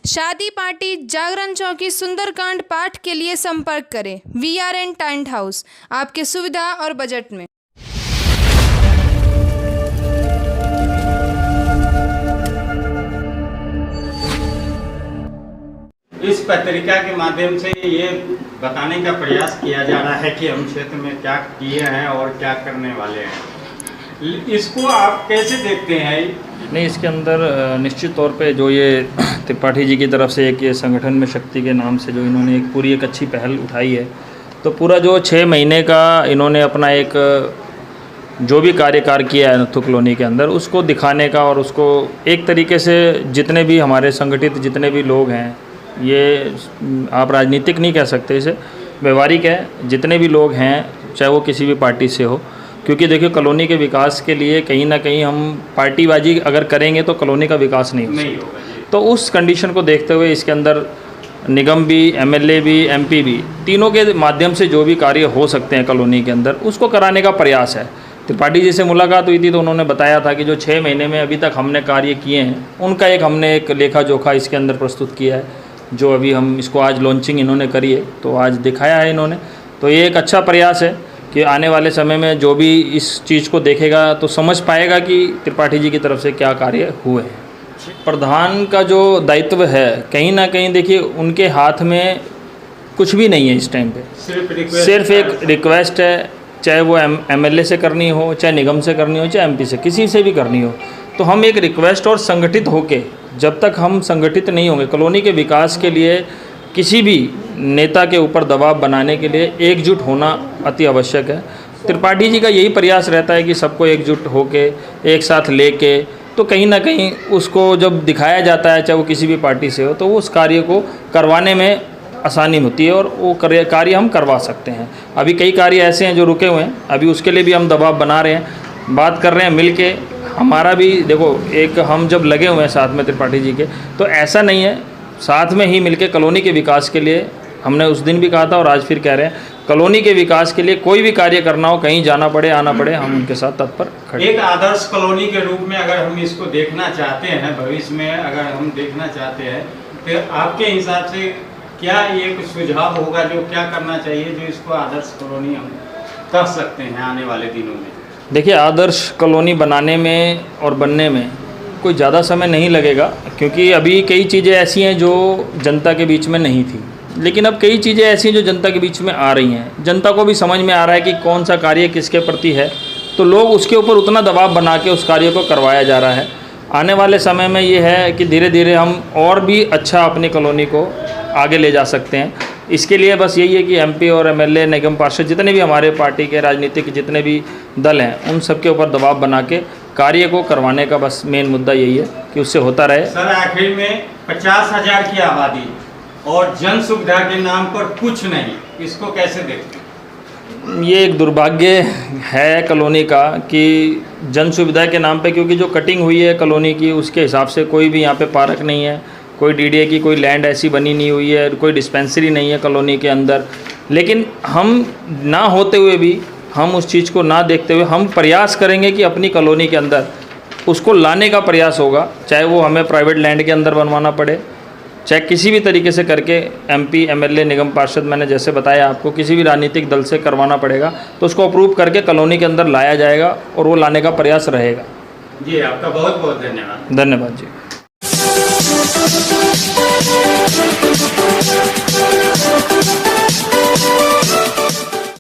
शादी पार्टी जागरण चौकी सुंदरकांड पाठ के लिए संपर्क करें VRN टेंट हाउस, आपके सुविधा और बजट में। इस पत्रिका के माध्यम से ये बताने का प्रयास किया जा रहा है कि हम क्षेत्र में क्या किए हैं और क्या करने वाले हैं। इसको आप कैसे देखते हैं? नहीं, इसके अंदर निश्चित तौर पे जो ये त्रिपाठी जी की तरफ से एक ये संगठन में शक्ति के नाम से जो इन्होंने एक पूरी एक अच्छी पहल उठाई है, तो पूरा जो 6 महीने का इन्होंने अपना एक जो भी कार्यकाल किया है नत्थु कॉलोनी के अंदर, उसको दिखाने का और उसको एक तरीके से जितने भी हमारे संगठित जितने भी लोग हैं, ये आप राजनीतिक नहीं कह सकते, इसे व्यवहारिक है, जितने भी लोग हैं चाहे वो किसी भी पार्टी से हो, क्योंकि देखिए कॉलोनी के विकास के लिए कहीं ना कहीं हम पार्टीबाजी अगर करेंगे तो कॉलोनी का विकास नहीं होगा। तो उस कंडीशन को देखते हुए इसके अंदर निगम भी, MLA भी, MP भी, तीनों के माध्यम से जो भी कार्य हो सकते हैं कॉलोनी के अंदर उसको कराने का प्रयास है। त्रिपाठी जी से मुलाकात हुई थी तो उन्होंने बताया था कि जो 6 महीने में अभी तक हमने कार्य किए हैं उनका एक हमने एक लेखा जोखा इसके अंदर प्रस्तुत किया है, जो अभी हम इसको आज लॉन्चिंग इन्होंने करी है तो आज दिखाया है इन्होंने। तो ये एक अच्छा प्रयास है कि आने वाले समय में जो भी इस चीज़ को देखेगा तो समझ पाएगा कि त्रिपाठी जी की तरफ से क्या कार्य हुए हैं। प्रधान का जो दायित्व है कहीं ना कहीं देखिए उनके हाथ में कुछ भी नहीं है इस टाइम पे, सिर्फ एक रिक्वेस्ट है, चाहे वो MLA से करनी हो, चाहे निगम से करनी हो, चाहे MP से, किसी से भी करनी हो। तो हम एक रिक्वेस्ट और संगठित होके, जब तक हम संगठित नहीं होंगे कॉलोनी के विकास के लिए किसी भी नेता के ऊपर दबाव बनाने के लिए एकजुट होना अति आवश्यक है। त्रिपाठी जी का यही प्रयास रहता है कि सबको एकजुट होके एक साथ लेके, तो कहीं ना कहीं उसको जब दिखाया जाता है चाहे वो किसी भी पार्टी से हो, तो वो उस कार्य को करवाने में आसानी होती है और वो कार्य हम करवा सकते हैं। अभी कई कार्य ऐसे हैं जो रुके हुए हैं, अभी उसके लिए भी हम दबाव बना रहे हैं, बात कर रहे हैं मिल के। हमारा भी देखो एक हम जब लगे हुए हैं साथ में त्रिपाठी जी के, तो ऐसा नहीं है, साथ में ही मिलके कॉलोनी के विकास के लिए हमने उस दिन भी कहा था और आज फिर कह रहे हैं, कॉलोनी के विकास के लिए कोई भी कार्य करना हो, कहीं जाना पड़े आना पड़े, हम उनके साथ तत्पर खड़े। एक आदर्श कॉलोनी के रूप में अगर हम इसको देखना चाहते हैं, भविष्य में अगर हम देखना चाहते हैं, तो आपके हिसाब से क्या एक सुझाव होगा जो क्या करना चाहिए जो इसको आदर्श कॉलोनी हम कर सकते हैं आने वाले दिनों में? देखिए, आदर्श कॉलोनी बनाने में और बनने में कोई ज़्यादा समय नहीं लगेगा, क्योंकि अभी कई चीज़ें ऐसी हैं जो जनता के बीच में नहीं थी, लेकिन अब कई चीज़ें ऐसी हैं जो जनता के बीच में आ रही हैं। जनता को भी समझ में आ रहा है कि कौन सा कार्य किसके प्रति है, तो लोग उसके ऊपर उतना दबाव बना के उस कार्य को करवाया जा रहा है। आने वाले समय में ये है कि धीरे धीरे हम और भी अच्छा अपनी कॉलोनी को आगे ले जा सकते हैं। इसके लिए बस यही है कि MP और MLA, निगम पार्षद, जितने भी हमारे पार्टी के राजनीतिक जितने भी दल हैं, उन सबके ऊपर दबाव बना के कार्य को करवाने का बस मेन मुद्दा यही है कि उससे होता रहे। सर, आखिर में 50,000 की आबादी और जन सुविधा के नाम पर कुछ नहीं, इसको कैसे देखते हैं? ये एक दुर्भाग्य है कॉलोनी का कि जन सुविधा के नाम पे, क्योंकि जो कटिंग हुई है कॉलोनी की उसके हिसाब से कोई भी यहाँ पे पार्क नहीं है, कोई DDA की कोई लैंड ऐसी बनी नहीं हुई है, कोई डिस्पेंसरी नहीं है कॉलोनी के अंदर। लेकिन हम ना होते हुए भी, हम उस चीज़ को ना देखते हुए हम प्रयास करेंगे कि अपनी कॉलोनी के अंदर उसको लाने का प्रयास होगा, चाहे वो हमें प्राइवेट लैंड के अंदर बनवाना पड़े, चाहे किसी भी तरीके से करके MP, MLA, निगम पार्षद, मैंने जैसे बताया आपको, किसी भी राजनीतिक दल से करवाना पड़ेगा, तो उसको अप्रूव करके कॉलोनी के अंदर लाया जाएगा और वो लाने का प्रयास रहेगा। जी, आपका बहुत बहुत धन्यवाद। धन्यवाद जी।